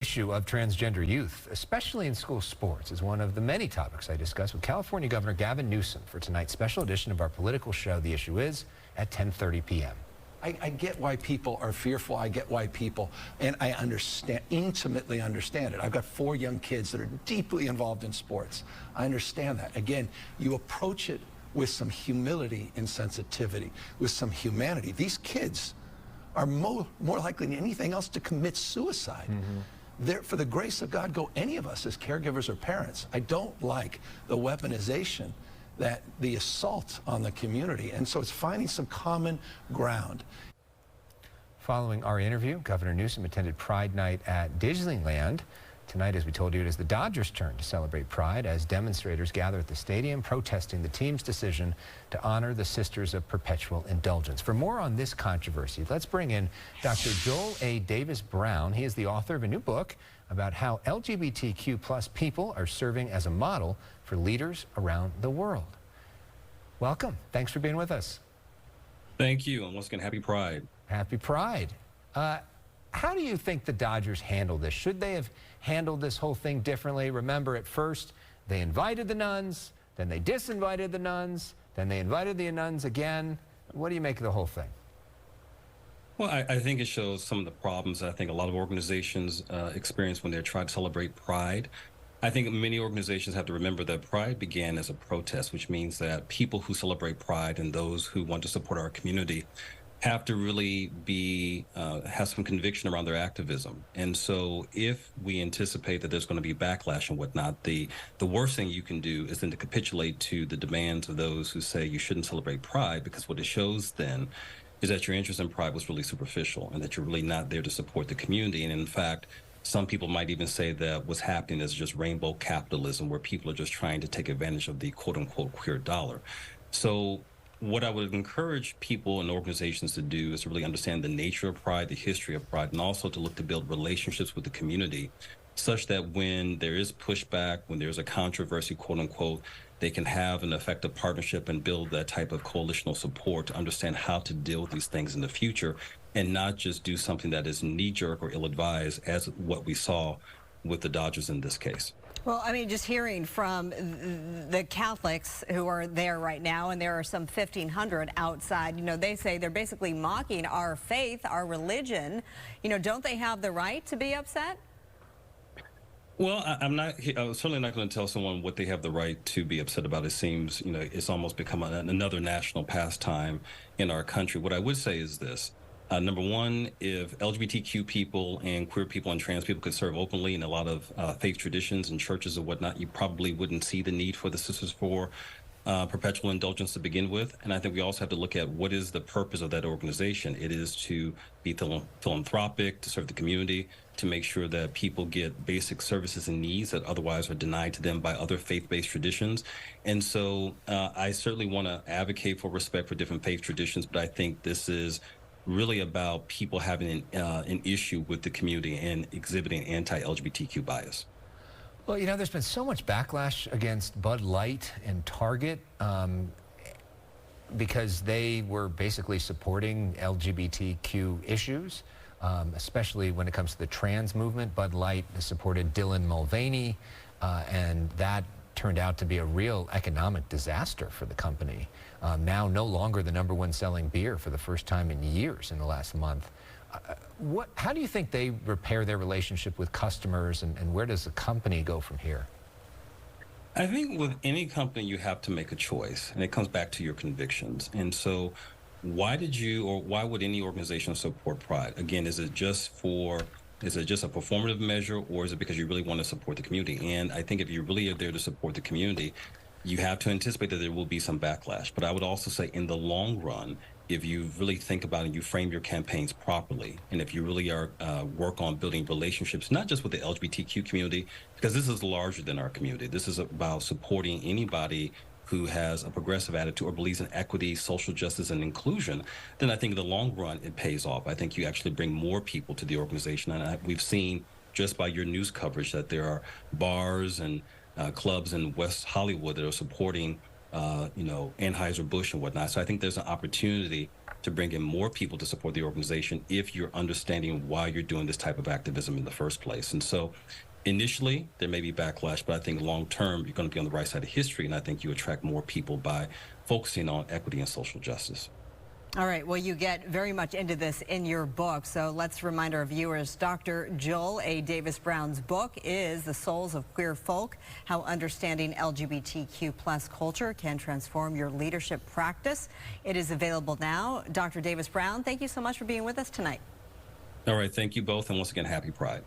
Issue of transgender youth, especially in school sports, is one of the many topics I discuss with California Governor Gavin Newsom for tonight's special edition of our political show. The issue is at 10:30 p.m. I get why people are fearful. I get why people, and I understand, intimately understand it. I've got 4 young kids that are deeply involved in sports. I understand that. Again, you approach it with some humility and sensitivity, with some humanity. These kids are more likely than anything else to commit suicide. There, for the grace of God, go any of us as caregivers or parents. I don't like the weaponization, that the assault on the community. And so it's finding some common ground. Following our interview, Governor Newsom attended Pride Night at Disneyland. Tonight, as we told you, it is the Dodgers' turn to celebrate Pride as demonstrators gather at the stadium protesting the team's decision to honor the Sisters of Perpetual Indulgence. For more on this controversy, let's bring in Dr. Joel A. Davis Brown. He is the author of a new book about how LGBTQ plus people are serving as a model for leaders around the world. Welcome. Thanks for being with us. Thank you, and once again, happy Pride. Happy Pride. How do you think the Dodgers handled this? Should they have handled this whole thing differently? Remember, at first, they invited the nuns, then they disinvited the nuns, then they invited the nuns again. What do you make of the whole thing? Well, I think it shows some of the problems I think a lot of organizations experience when they're trying to celebrate Pride. I think many organizations have to remember that Pride began as a protest, which means that people who celebrate Pride and those who want to support our community have to really have some conviction around their activism. And so if we anticipate that there's going to be backlash and whatnot, the worst thing you can do is then to capitulate to the demands of those who say you shouldn't celebrate Pride, because what it shows then is that your interest in Pride was really superficial and that you're really not there to support the community. And in fact, some people might even say that what's happening is just rainbow capitalism, where people are just trying to take advantage of the quote unquote queer dollar. So what I would encourage people and organizations to do is to really understand the nature of Pride, the history of Pride, and also to look to build relationships with the community such that when there is pushback, when there's a controversy, quote unquote, they can have an effective partnership and build that type of coalitional support to understand how to deal with these things in the future and not just do something that is knee-jerk or ill-advised, as what we saw with the Dodgers in this case. Well, I mean, just hearing from the Catholics who are there right now, and there are some 1,500 outside, you know, they say they're basically mocking our faith, our religion. You know, don't they have the right to be upset? Well, I'm certainly not going to tell someone what they have the right to be upset about. It seems, you know, it's almost become another national pastime in our country. What I would say is this. Number one, if LGBTQ people and queer people and trans people could serve openly in a lot of faith traditions and churches and whatnot, you probably wouldn't see the need for the Sisters for Perpetual Indulgence to begin with. And I think we also have to look at what is the purpose of that organization. It is to be philanthropic, to serve the community, to make sure that people get basic services and needs that otherwise are denied to them by other faith-based traditions. And so I certainly want to advocate for respect for different faith traditions, but I think this is really about people having an issue with the community and exhibiting anti-LGBTQ bias. Well, you know, there's been so much backlash against Bud Light and Target because they were basically supporting LGBTQ issues, especially when it comes to the trans movement. Bud Light supported Dylan Mulvaney, and that turned out to be a real economic disaster for the company. Now no longer the #1 selling beer for the first time in years in the last month. How do you think they repair their relationship with customers, and where does the company go from here? I think with any company, you have to make a choice, and it comes back to your convictions. And so why would any organization support Pride? Again, is it just a performative measure, or is it because you really want to support the community? And I think if you really are there to support the community, you have to anticipate that there will be some backlash. But I would also say in the long run, if you really think about it and you frame your campaigns properly, and if you really are work on building relationships, not just with the LGBTQ community, because this is larger than our community. This is about supporting anybody who has a progressive attitude or believes in equity, social justice, and inclusion, then I think in the long run, it pays off. I think you actually bring more people to the organization. And we've seen just by your news coverage that there are bars and clubs in West Hollywood that are supporting Anheuser-Busch and whatnot. So I think there's an opportunity to bring in more people to support the organization if you're understanding why you're doing this type of activism in the first place. And so initially, there may be backlash, but I think long term, you're going to be on the right side of history, and I think you attract more people by focusing on equity and social justice. All right, well, you get very much into this in your book, so let's remind our viewers, Dr. Joel A. Davis Brown's book is The Souls of Queer Folk, How Understanding LGBTQ plus Culture Can Transform Your Leadership Practice. It is available now. Dr. Davis Brown, thank you so much for being with us tonight. All right, thank you both, and once again, happy Pride.